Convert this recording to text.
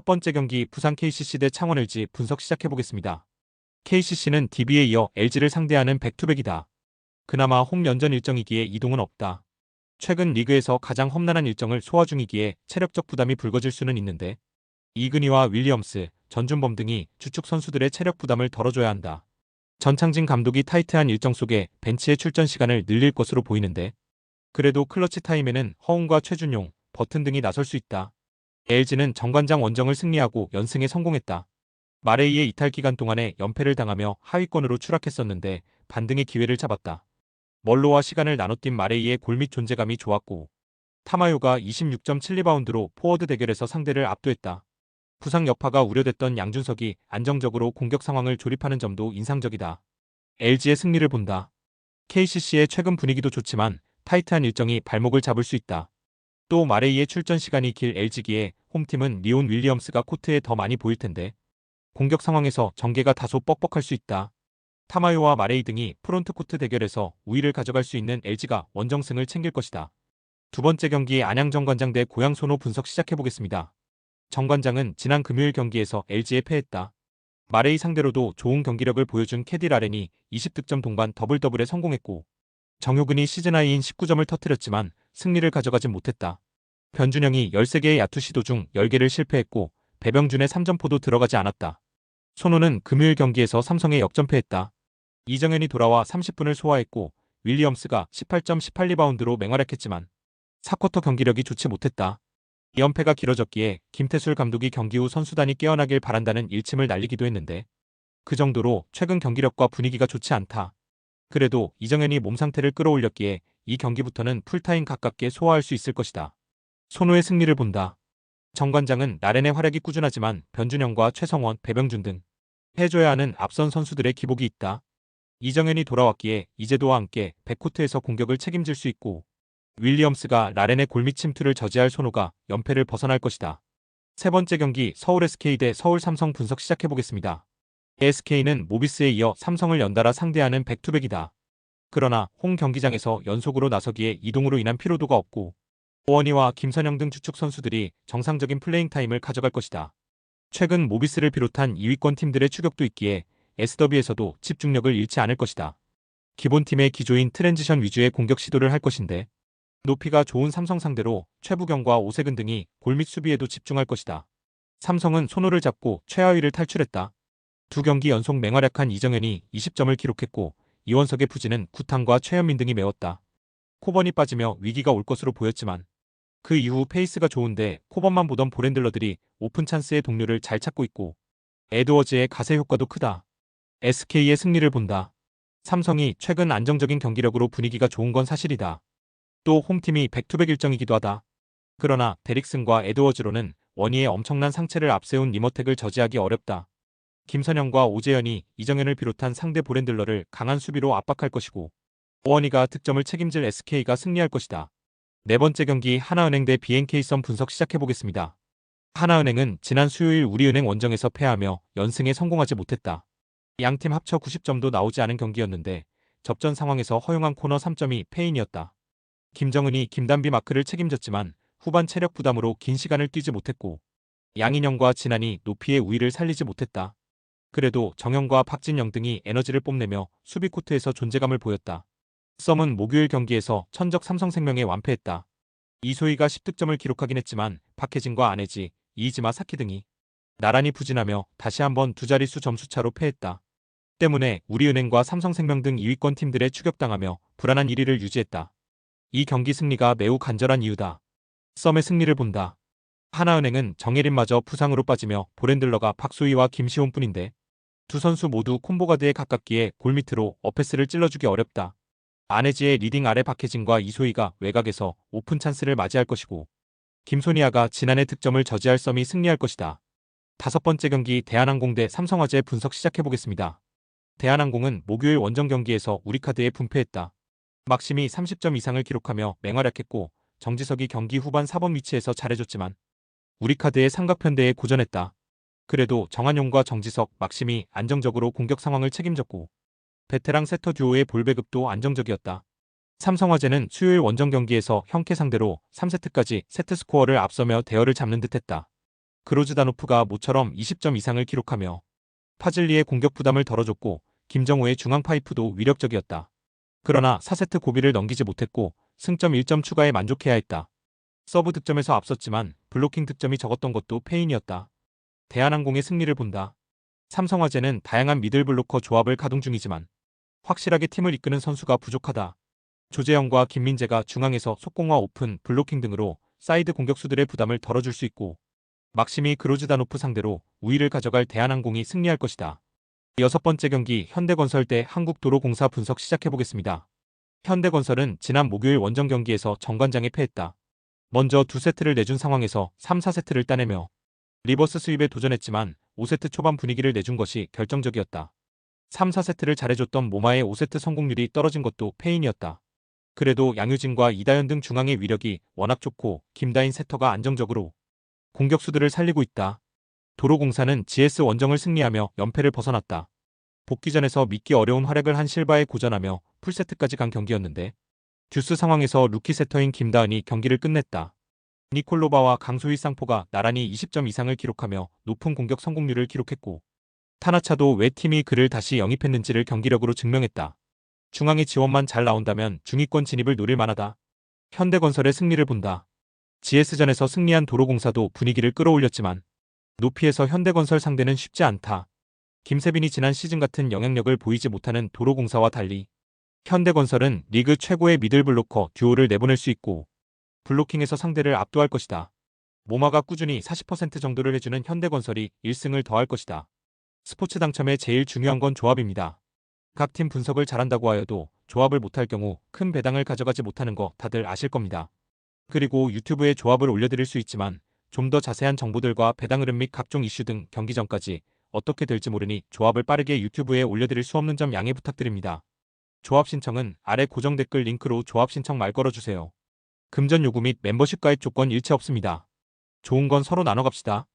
번째 경기 부산 KCC 대 창원 LG 분석 시작해보겠습니다. KCC는 DB에 이어 LG를 상대하는 백투백이다. 그나마 홈 연전 일정이기에 이동은 없다. 최근 리그에서 가장 험난한 일정을 소화 중이기에 체력적 부담이 불거질 수는 있는데 이근희와 윌리엄스, 전준범 등이 주축 선수들의 체력 부담을 덜어줘야 한다. 전창진 감독이 타이트한 일정 속에 벤치의 출전 시간을 늘릴 것으로 보이는데 그래도 클러치 타임에는 허웅과 최준용, 버튼 등이 나설 수 있다. LG는 정관장 원정을 승리하고 연승에 성공했다. 마레이의 이탈 기간 동안에 연패를 당하며 하위권으로 추락했었는데 반등의 기회를 잡았다. 멀로와 시간을 나눠뛴 마레이의 골밑 존재감이 좋았고 타마요가 26.7리바운드로 포워드 대결에서 상대를 압도했다. 부상 여파가 우려됐던 양준석이 안정적으로 공격 상황을 조립하는 점도 인상적이다. LG의 승리를 본다. KCC의 최근 분위기도 좋지만 타이트한 일정이 발목을 잡을 수 있다. 또 마레이의 출전 시간이 길 LG기에 홈팀은 리온 윌리엄스가 코트에 더 많이 보일 텐데 공격 상황에서 전개가 다소 뻑뻑할 수 있다. 타마요와 마레이 등이 프론트 코트 대결에서 우위를 가져갈 수 있는 LG가 원정승을 챙길 것이다. 두 번째 경기 안양 정관장 대 고양 소노 분석 시작해보겠습니다. 정관장은 지난 금요일 경기에서 LG에 패했다. 마레이 상대로도 좋은 경기력을 보여준 캐디 라렌이 20득점 동반 더블더블에 성공했고 정효근이 시즌하이인 19점을 터뜨렸지만 승리를 가져가진 못했다. 변준영이 13개의 야투 시도 중 10개를 실패했고 배병준의 3점포도 들어가지 않았다. 손호는 금요일 경기에서 삼성에 역전패했다. 이정현이 돌아와 30분을 소화했고 윌리엄스가 18.18리바운드로 맹활약했지만 4쿼터 경기력이 좋지 못했다. 2연패가 길어졌기에 김태술 감독이 경기 후 선수단이 깨어나길 바란다는 일침을 날리기도 했는데 그 정도로 최근 경기력과 분위기가 좋지 않다. 그래도 이정현이 몸 상태를 끌어올렸기에 이 경기부터는 풀타임 가깝게 소화할 수 있을 것이다. 손호의 승리를 본다. 정관장은 라렌의 활약이 꾸준하지만 변준영과 최성원, 배병준 등 해줘야 하는 앞선 선수들의 기복이 있다. 이정현이 돌아왔기에 이재도와 함께 백코트에서 공격을 책임질 수 있고 윌리엄스가 라렌의 골밑 침투를 저지할 손호가 연패를 벗어날 것이다. 세 번째 경기 서울 SK 대 서울 삼성 분석 시작해보겠습니다. SK는 모비스에 이어 삼성을 연달아 상대하는 백투백이다. 그러나 홈 경기장에서 연속으로 나서기에 이동으로 인한 피로도가 없고 오원희와 김선영 등 주축 선수들이 정상적인 플레잉 타임을 가져갈 것이다. 최근 모비스를 비롯한 2위권 팀들의 추격도 있기에 SW에서도 집중력을 잃지 않을 것이다. 기본팀의 기조인 트랜지션 위주의 공격 시도를 할 것인데 높이가 좋은 삼성 상대로 최부경과 오세근 등이 골밑 수비에도 집중할 것이다. 삼성은 손호를 잡고 최하위를 탈출했다. 두 경기 연속 맹활약한 이정현이 20점을 기록했고 이원석의 부진은 구탄과 최현민 등이 메웠다. 코번이 빠지며 위기가 올 것으로 보였지만 그 이후 페이스가 좋은데 코번만 보던 볼핸들러들이 오픈 찬스의 동료를 잘 찾고 있고 에드워즈의 가세 효과도 크다. SK의 승리를 본다. 삼성이 최근 안정적인 경기력으로 분위기가 좋은 건 사실이다. 또 홈팀이 백투백 일정이기도 하다. 그러나 데릭슨과 에드워즈로는 원희의 엄청난 상체를 앞세운 리머텍을 저지하기 어렵다. 김선영과 오재현이 이정현을 비롯한 상대 볼핸들러를 강한 수비로 압박할 것이고 오원희가 득점을 책임질 SK가 승리할 것이다. 네 번째 경기 하나은행 대 BNK썸 분석 시작해보겠습니다. 하나은행은 지난 수요일 우리은행 원정에서 패하며 연승에 성공하지 못했다. 양팀 합쳐 90점도 나오지 않은 경기였는데 접전 상황에서 허용한 코너 3점이 패인이었다. 김정은이 김단비 마크를 책임졌지만 후반 체력 부담으로 긴 시간을 뛰지 못했고 양인영과 진한이 높이의 우위를 살리지 못했다. 그래도 정영과 박진영 등이 에너지를 뽐내며 수비 코트에서 존재감을 보였다. 썸은 목요일 경기에서 천적 삼성생명에 완패했다. 이소희가 10득점을 기록하긴 했지만 박혜진과 안혜지, 이이지마 사키 등이 나란히 부진하며 다시 한번 두 자릿수 점수차로 패했다. 때문에 우리은행과 삼성생명 등 2위권 팀들에 추격당하며 불안한 1위를 유지했다. 이 경기 승리가 매우 간절한 이유다. 썸의 승리를 본다. 하나은행은 정예린마저 부상으로 빠지며 볼핸들러가 박소희와 김시온뿐인데 두 선수 모두 콤보가드에 가깝기에 골밑으로 어패스를 찔러주기 어렵다. 안혜지의 리딩 아래 박혜진과 이소희가 외곽에서 오픈 찬스를 맞이할 것이고 김소니아가 지난해 득점을 저지할 썸이 승리할 것이다. 다섯 번째 경기 대한항공 대 삼성화재 분석 시작해보겠습니다. 대한항공은 목요일 원정 경기에서 우리카드에 분패했다. 막심이 30점 이상을 기록하며 맹활약했고 정지석이 경기 후반 4번 위치에서 잘해줬지만 우리카드의 삼각편대에 고전했다. 그래도 정한용과 정지석, 막심이 안정적으로 공격 상황을 책임졌고 베테랑 세터 듀오의 볼 배급도 안정적이었다. 삼성화재는 수요일 원정 경기에서 형캐 상대로 3세트까지 세트 스코어를 앞서며 대열을 잡는 듯했다. 그로즈다노프가 모처럼 20점 이상을 기록하며 파즐리의 공격 부담을 덜어줬고 김정우의 중앙 파이프도 위력적이었다. 그러나 4세트 고비를 넘기지 못했고 승점 1점 추가에 만족해야 했다. 서브 득점에서 앞섰지만 블로킹 득점이 적었던 것도 패인이었다. 대한항공의 승리를 본다. 삼성화재는 다양한 미들블로커 조합을 가동 중이지만 확실하게 팀을 이끄는 선수가 부족하다. 조재영과 김민재가 중앙에서 속공과 오픈, 블로킹 등으로 사이드 공격수들의 부담을 덜어줄 수 있고 막심이 그로즈다노프 상대로 우위를 가져갈 대한항공이 승리할 것이다. 여섯 번째 경기 현대건설 대 한국도로공사 분석 시작해보겠습니다. 현대건설은 지난 목요일 원정 경기에서 정관장에 패했다. 먼저 2세트를 내준 상황에서 3, 4세트를 따내며 리버스 스윕에 도전했지만 5세트 초반 분위기를 내준 것이 결정적이었다. 3, 4세트를 잘해줬던 모마의 5세트 성공률이 떨어진 것도 패인이었다. 그래도 양효진과 이다현 등 중앙의 위력이 워낙 좋고 김다인 세터가 안정적으로 공격수들을 살리고 있다. 도로공사는 GS 원정을 승리하며 연패를 벗어났다. 복귀전에서 믿기 어려운 활약을 한 실바에 고전하며 풀세트까지 간 경기였는데 듀스 상황에서 루키 세터인 김다은이 경기를 끝냈다. 니콜로바와 강소희 쌍포가 나란히 20점 이상을 기록하며 높은 공격 성공률을 기록했고 타나차도 왜 팀이 그를 다시 영입했는지를 경기력으로 증명했다. 중앙의 지원만 잘 나온다면 중위권 진입을 노릴 만하다. 현대건설의 승리를 본다. GS전에서 승리한 도로공사도 분위기를 끌어올렸지만 높이에서 현대건설 상대는 쉽지 않다. 김세빈이 지난 시즌 같은 영향력을 보이지 못하는 도로공사와 달리 현대건설은 리그 최고의 미들블로커 듀오를 내보낼 수 있고 블로킹에서 상대를 압도할 것이다. 모마가 꾸준히 40% 정도를 해주는 현대건설이 1승을 더할 것이다. 스포츠 당첨에 제일 중요한 건 조합입니다. 각 팀 분석을 잘한다고 하여도 조합을 못할 경우 큰 배당을 가져가지 못하는 거 다들 아실 겁니다. 그리고 유튜브에 조합을 올려드릴 수 있지만 좀 더 자세한 정보들과 배당 흐름 및 각종 이슈 등 경기 전까지 어떻게 될지 모르니 조합을 빠르게 유튜브에 올려드릴 수 없는 점 양해 부탁드립니다. 조합 신청은 아래 고정 댓글 링크로 조합 신청 말 걸어주세요. 금전 요구 및 멤버십 가입 조건 일체 없습니다. 좋은 건 서로 나눠 갑시다.